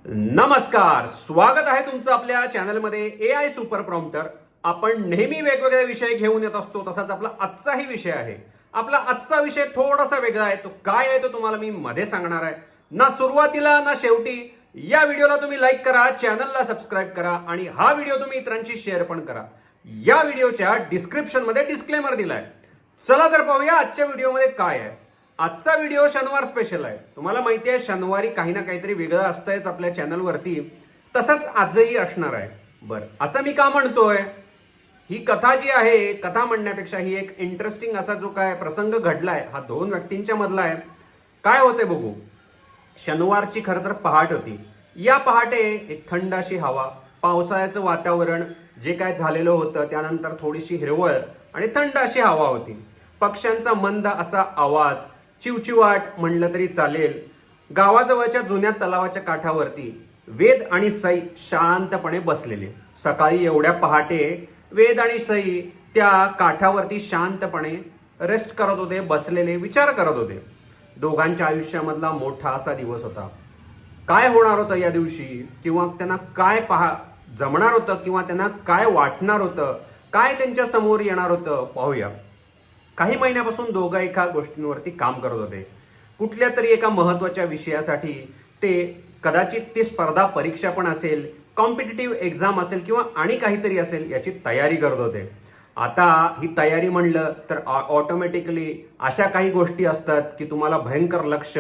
नमस्कार, स्वागत आहे तुमचं आपल्या चॅनलमध्ये AI सुपर प्रॉम्प्टर. आपण नेहमी वेगवेगळे विषय घेऊन येत असतो, तसाच आपला आजचाही विषय आहे. आपला आजचा विषय थोडासा वेगळा आहे. तो काय आहे तो तुम्हाला मी मध्ये सांगणार आहे. ना सुरुवातीला ना शेवटी. या व्हिडिओला तुम्ही लाईक करा, चॅनलला सबस्क्राईब करा आणि हा व्हिडिओ तुम्ही इतरांशी शेअर पण करा. या व्हिडिओच्या डिस्क्रिप्शन मध्ये डिस्क्लेमर दिलाय. चला तर पाहूया आजच्या व्हिडिओमध्ये काय आहे. आजचा व्हिडिओ शनिवार स्पेशल आहे. तुम्हाला माहिती आहे शनिवारी काही ना काहीतरी वेगळं असतंयच आपल्या चॅनलवरती. तसंच आजही असणार आहे. बरं, असं मी का म्हणतोय, ही कथा जी आहे, कथा म्हणण्यापेक्षा ही एक इंटरेस्टिंग असा जो काय प्रसंग घडलाय हा दोन व्यक्तींच्या मधला आहे. काय होते बघू. शनिवारची खरं तर पहाट होती. या पहाटे एक थंड अशी हवा, पावसाळ्याचं वातावरण जे काय झालेलं होतं त्यानंतर थोडीशी हिरवळ आणि थंड अशी हवा होती. पक्ष्यांचा मंद असा आवाज, चिवचिवाट म्हणलं तरी चालेल. गावाजवळच्या जुन्या तलावाच्या काठावरती वेद आणि सई शांतपणे बसलेले. सकाळी एवढ्या पहाटे वेद आणि सई त्या काठावरती शांतपणे रेस्ट करत होते, बसलेले विचार करत होते. दोघांच्या आयुष्यामधला मोठा असा दिवस होता. काय होणार होतं या दिवशी, किंवा त्यांना काय जमणार होतं, किंवा त्यांना काय वाटणार होतं, काय त्यांच्या समोर येणार होतं, पाहूया. काही महिन्यापासून दोघं एका गोष्टींवरती काम करत होते. कुठल्या तरी एका महत्वाच्या विषयासाठी. ते कदाचित ती स्पर्धा परीक्षा पण असेल, कॉम्पिटिटिव्ह एक्झाम असेल, किंवा आणि काहीतरी असेल याची तयारी करत होते. आता ही तयारी म्हणलं तर ऑटोमॅटिकली अशा काही गोष्टी असतात की तुम्हाला भयंकर लक्ष,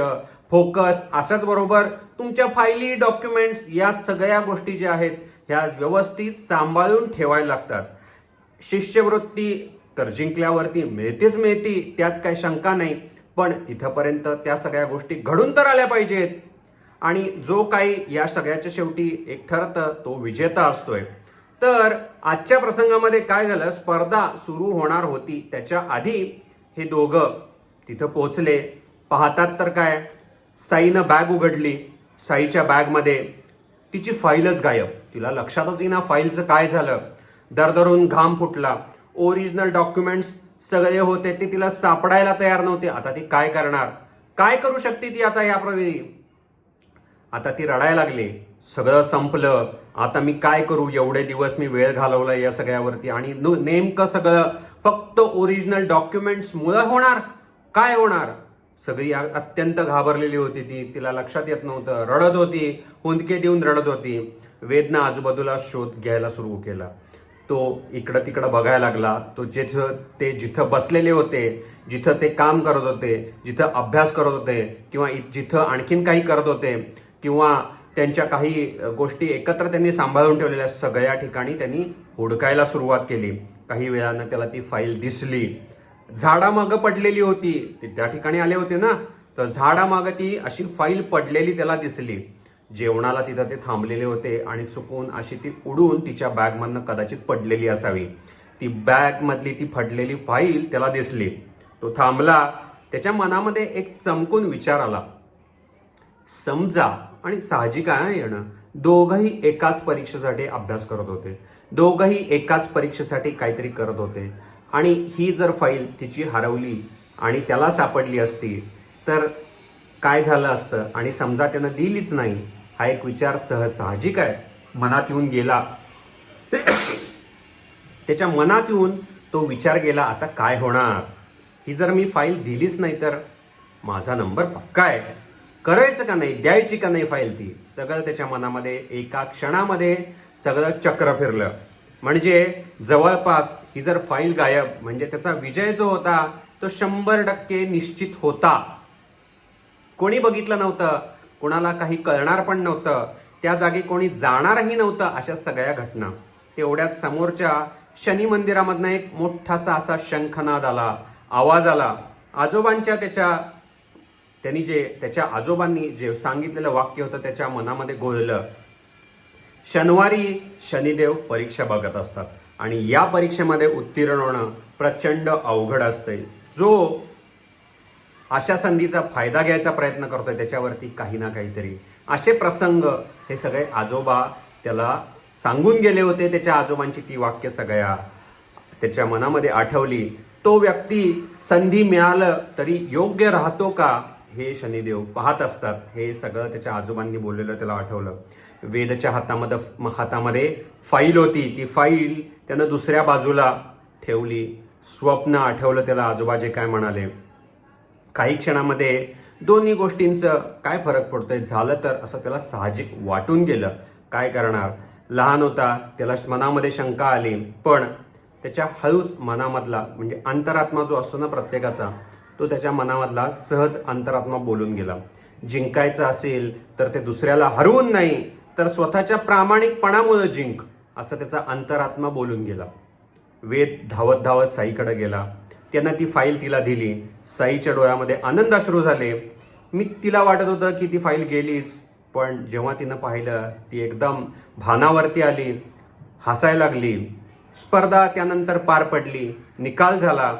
फोकस, असंच बरोबर तुमच्या फायली, डॉक्युमेंट्स या सगळ्या गोष्टी ज्या आहेत ह्या व्यवस्थित सांभाळून ठेवायला लागतात. शिष्यवृत्ती तर जिंकल्यावरती मिळतेच मिळते, त्यात काही शंका नाही. पण तिथपर्यंत त्या सगळ्या गोष्टी घडून तर आल्या पाहिजेत. आणि जो काही या सगळ्याच्या शेवटी एक ठरतं तो विजेता असतोय. तर आजच्या प्रसंगामध्ये काय झालं, स्पर्धा सुरू होणार होती त्याच्या आधी हे दोघं तिथं पोहोचले. पाहतात तर काय, साईनं बॅग उघडली. साईच्या बॅगमध्ये तिची फाईलच गायब. तिला लक्षातच येईना फाईलचं काय झालं. दरदरून घाम फुटला. ओरिजिनल डॉक्युमेंट्स सगळे होते ते तिला सापडायला तयार नव्हते. आता ती काय करणार, काय करू शकते ती आता याप्रवेळी. आता ती रडायला लागली. सगळं संपलं, आता मी काय करू, एवढे दिवस मी वेळ घालवला या सगळ्यावरती आणि नेमकं सगळं फक्त ओरिजिनल डॉक्युमेंट्स मुळे होणार, काय होणार. सगळी अत्यंत घाबरलेली होती ती. तिला लक्षात येत नव्हतं. रडत होती, हुंदके देऊन रडत होती. वेदना आजूबाजूला शोध घ्यायला सुरू केला. तो इकडं तिकडं बघायला लागला. तो जिथं बसलेले होते, जिथं ते काम करत होते, जिथं अभ्यास करत होते, किंवा जिथं आणखीन काही करत होते, किंवा त्यांच्या काही गोष्टी एकत्र त्यांनी सांभाळून ठेवलेल्या सगळ्या ठिकाणी त्यांनी हुडकायला सुरुवात केली. काही वेळानं त्याला ती फाईल दिसली. झाडामागं पडलेली होती. ते त्या ठिकाणी आले होते ना, तर झाडामागं ती अशी फाईल पडलेली त्याला दिसली. जेवणाला तिथं ते थांबलेले होते आणि चुकून अशी ती उडून तिच्या बॅगमधनं कदाचित पडलेली असावी. ती बॅगमधली ती पडलेली फाईल त्याला दिसली. तो थांबला. त्याच्या मनामध्ये एक चमकून विचार आला. समजा, आणि साहजिक आहे येणं, दोघंही एकाच परीक्षेसाठी अभ्यास करत होते, दोघंही एकाच परीक्षेसाठी काहीतरी करत होते, आणि ही जर फाईल तिची हरवली आणि त्याला सापडली असती तर काय झालं असतं. आणि समजा त्यानं दिलीच नाही. हा एक विचार साहजिक आहे मनात येऊन गेला. त्याच्या मनात येऊन तो विचार गेला, आता काय होणार, ही जर मी फाईल दिलीच नाही तर माझा नंबर पक्का आहे, करायचं का नाही, द्यायची का नाही फाईल ती. सगळं त्याच्या मनामध्ये एका क्षणामध्ये सगळं चक्र फिरलं. म्हणजे जवळपास ही जर फाईल गायब म्हणजे त्याचा विजय जो होता तो 100% निश्चित होता. कोणी बघितलं नव्हतं, कोणाला काही कळणार पण नव्हतं, त्या जागी कोणी जाणारही नव्हतं. अशा सगळ्या घटना. तेवढ्यात समोरच्या शनी मंदिरामधनं एक मोठासा असा शंखनाद आला, आवाज आला. त्याच्या आजोबांनी जे सांगितलेलं वाक्य होतं त्याच्या मनामध्ये घोळलं. शनिवारी शनिदेव परीक्षा बघत असतात आणि या परीक्षेमध्ये उत्तीर्ण होणं प्रचंड अवघड असतंय. जो अशा संधीचा फायदा घ्यायचा प्रयत्न करतोय त्याच्यावरती काही ना काहीतरी असे प्रसंग हे सगळे आजोबा त्याला सांगून गेले होते. त्याच्या आजोबांची ती वाक्य सगळ्या त्याच्या मनामध्ये आठवली. तो व्यक्ती संधी मिळालं तरी योग्य राहतो का हे शनिदेव पाहत असतात. हे सगळं त्याच्या आजोबांनी बोललेलं त्याला आठवलं. वेदच्या हातामध्ये फाईल होती. ती फाईल त्यानं दुसऱ्या बाजूला ठेवली. स्वप्न आठवलं त्याला, आजोबा जे काय म्हणाले. काही क्षणामध्ये दोन्ही गोष्टींचं काय फरक पडतोय झालं तर असं त्याला साहजिक वाटून गेलं. काय करणार, लहान होता, त्याला मनामध्ये शंका आली. पण त्याच्या हळूच मनामधला म्हणजे अंतरात्मा जो असतो ना प्रत्येकाचा, तो त्याच्या मनामधला सहज अंतरात्मा बोलून गेला. जिंकायचं असेल तर ते दुसऱ्याला हरवून नाही तर स्वतःच्या प्रामाणिकपणामुळे जिंक, असं त्याचा अंतरात्मा बोलून गेला. वेद धावत धावत साईकडे गेला. त्यानं ती फाईल तिला दिली. साईच्या डोळ्यामध्ये आनंदाश्रू झाले. तिला वाटत होतं की ती फाईल गेलीच, पण जेव्हा तिनं पाहिलं ती एकदम भानावरती आली, हसायला लागली. स्पर्धा त्यानंतर पार पडली, निकाल झाला.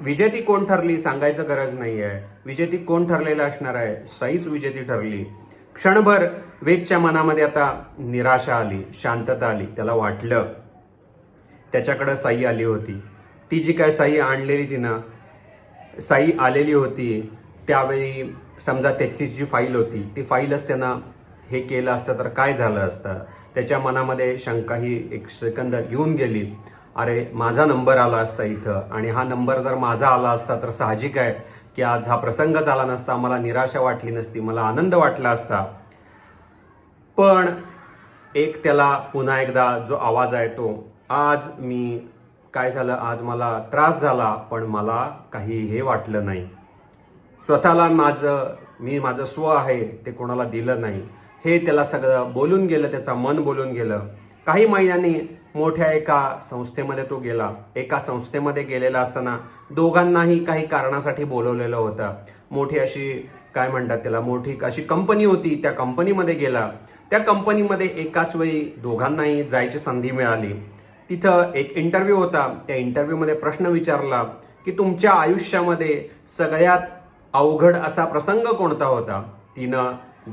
विजेती कोण ठरली सांगायचं गरज नाही आहे. विजेती कोण ठरलेलं असणार आहे, साईच विजेती ठरली. क्षणभर वेदच्या मनामध्ये आता निराशा आली, शांतता आली. त्याला वाटलं त्याच्याकडं साई आली होती. ती जी काय साई आणलेली तिनं, साई आलेली होती त्यावेळी समजा त्याची जी फाईल होती ती फाईलच त्यानं हे केलं असतं तर काय झालं असतं. त्याच्या मनामध्ये शंका ही एक सेकंद येऊन गेली. अरे माझा नंबर आला असता इथं, आणि हा नंबर जर माझा आला असता तर साहजिक आहे की आज हा प्रसंग झाला नसता, मला निराशा वाटली नसती, मला आनंद वाटला असता. पण एक त्याला पुन्हा एकदा जो आवाज आहे तो, आज मी काय झालं, आज मला त्रास झाला पण मला काही हे वाटलं नाही. स्वतःला माझं स्व आहे ते कोणाला दिलं नाही, हे त्याला सगळं बोलून गेलं. त्याचा मन बोलून गेलं. काही महिन्यांनी मोठ्या एका संस्थेमध्ये तो गेला. एका संस्थेमध्ये गेलेला असताना दोघांनाही काही कारणासाठी बोलवलेलं होतं. मोठी अशी काय म्हणतात त्याला, मोठी अशी कंपनी होती. त्या कंपनीमध्ये गेला. त्या कंपनीमध्ये एकाच वेळी दोघांनाही जायची संधी मिळाली. तिथं एक इंटरव्ह्यू होता. त्या इंटरव्ह्यूमध्ये प्रश्न विचारला की तुमच्या आयुष्यामध्ये सगळ्यात अवघड असा प्रसंग कोणता होता.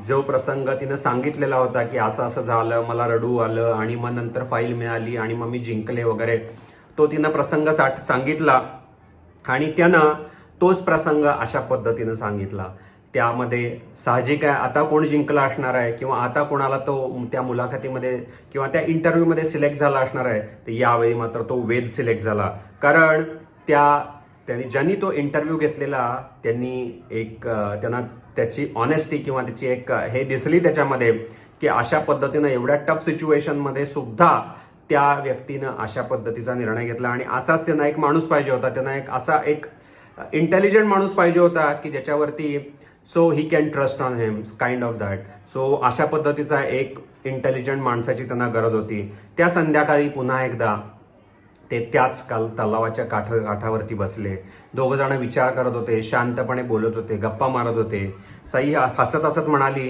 जो प्रसंग तिनं सांगितलेला होता की असं असं झालं, मला रडू आलं आणि मग नंतर फाईल मिळाली आणि मग मी जिंकले वगैरे, तो तिनं प्रसंग सांगितला. आणि त्यानं तोच प्रसंग अशा पद्धतीनं सांगितला. त्यामध्ये साहजिक आहे आता कोण जिंकला असणार आहे किंवा आता कोणाला तो त्या मुलाखतीमध्ये किंवा त्या इंटरव्ह्यूमध्ये सिलेक्ट झाला असणार आहे. तर यावेळी मात्र तो वेद सिलेक्ट झाला. कारण ज्यांनी तो इंटरव्ह्यू घेतलेला त्यांना त्याची ऑनेस्टी किंवा त्याची एक हे दिसली त्याच्यामध्ये की अशा पद्धतीनं एवढ्या टफ सिच्युएशनमध्ये सुद्धा त्या व्यक्तीनं अशा पद्धतीचा निर्णय घेतला. आणि असाच त्यांना एक माणूस पाहिजे होता. त्यांना एक इंटेलिजंट माणूस पाहिजे होता की ज्याच्यावरती so he can trust on him, kind of that. So अशा पद्धतीचा एक इंटेलिजंट माणसाची त्यांना गरज होती. त्या संध्याकाळी पुन्हा एकदा ते त्याच तलावाच्या काठावरती बसले. दोघं जण विचार करत होते, शांतपणे बोलत होते, गप्पा मारत होते. साई हसत हसत म्हणाली,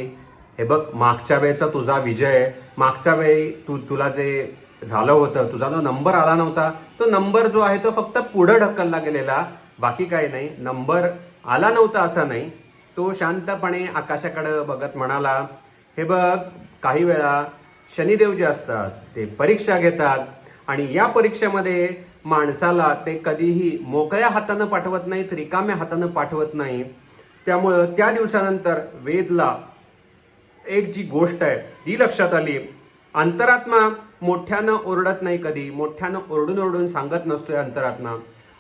हे बघ मागच्या वेळेचा तुझा विजय, मागच्या वेळी तुला जे झालं होतं, तुझा जो नंबर आला नव्हता, तो नंबर जो आहे तो फक्त पुढे ढकलला गेलेला, बाकी काही नाही. नंबर आला नव्हता असा नाही. तो शांतपणे आकाशाकडे बघत म्हणाला, हे बघ काही वेळा शनिदेव जे असतात ते परीक्षा घेतात आणि या परीक्षेमध्ये माणसाला ते कधीही मोकळ्या हातानं पाठवत नाहीत, रिकाम्या हातानं पाठवत नाही. त्यामुळं त्या दिवसानंतर वेदला एक जी गोष्ट आहे ती लक्षात आली. अंतरात्मा मोठ्यानं ओरडत नाही, कधी मोठ्यानं ओरडून सांगत नसतोय.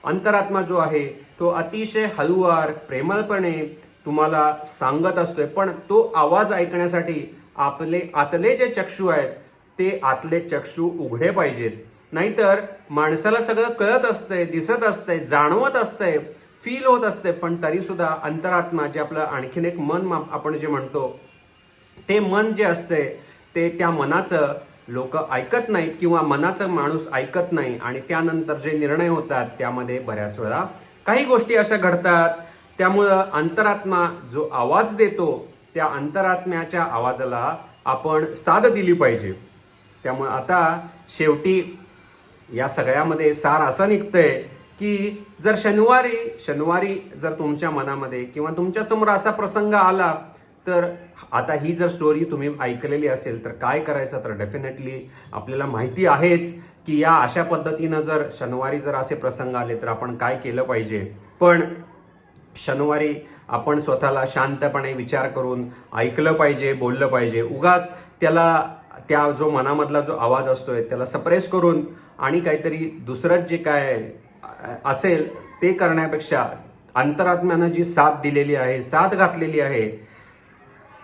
अंतरात्मा जो आहे तो अतिशय हळूवार प्रेमळपणे तुम्हाला सांगत असतोय. पण तो आवाज ऐकण्यासाठी आपले आतले जे चक्षु आहेत ते आतले चक्षु उघडे पाहिजेत. नाहीतर माणसाला सगळं कळत असतंय, दिसत असतंय, जाणवत असतंय, फील होत असते, पण तरी सुद्धा अंतरात्मा जे आपलं आणखीन एक मन आपण जे म्हणतो, ते मन जे असते ते त्या मनाचं लोक ऐकत नाहीत किंवा मनाचं माणूस ऐकत नाही. आणि त्यानंतर जे निर्णय होतात त्यामध्ये बऱ्याच वेळा काही गोष्टी अशा घडतात. त्यामुळं अंतरात्मा जो आवाज देतो त्या अंतरात्म्याच्या आवाजाला आपण साथ दिली पाहिजे. त्यामुळे आता शेवटी या सगळ्यामध्ये सार असं निघतंय की जर शनिवारी जर तुमच्या मनामध्ये किंवा तुमच्या समोर असा प्रसंग आला, तर आता ही जर स्टोरी तुम्ही ऐकलेली असेल तर काय करायचं, तर डेफिनेटली आपल्याला माहिती आहेच की या अशा पद्धतीनं जर शनिवारी जर असे प्रसंग आले तर आपण काय केलं पाहिजे. पण शनिवारी आपण स्वतःला शांतपणे विचार करून ऐकलं पाहिजे, बोललं पाहिजे. उगाच त्या जो मनामधला जो आवाज असतोय त्याला सप्रेस करून आणि काहीतरी दुसरंच जे काय असेल ते करण्यापेक्षा अंतरात्म्यानं जी साथ दिलेली आहे, साथ घातलेली आहे,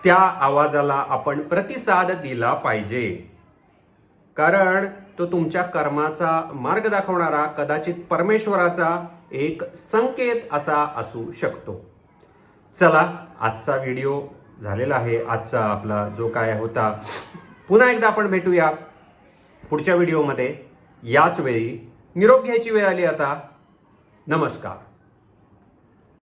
त्या आवाजाला आपण प्रतिसाद दिला पाहिजे. कारण तो तुमच्या कर्माचा मार्ग दाखवणारा कदाचित परमेश्वराचा एक संकेत असा असू शकतो. चला, आजचा व्हिडिओ झालेला आहे. आजचा आपला जो काय होता, पुन्हा एकदा आपण भेटूया पुढच्या व्हिडिओमध्ये. याच वेळी निरोप घ्यायची वेळ आली आता. नमस्कार.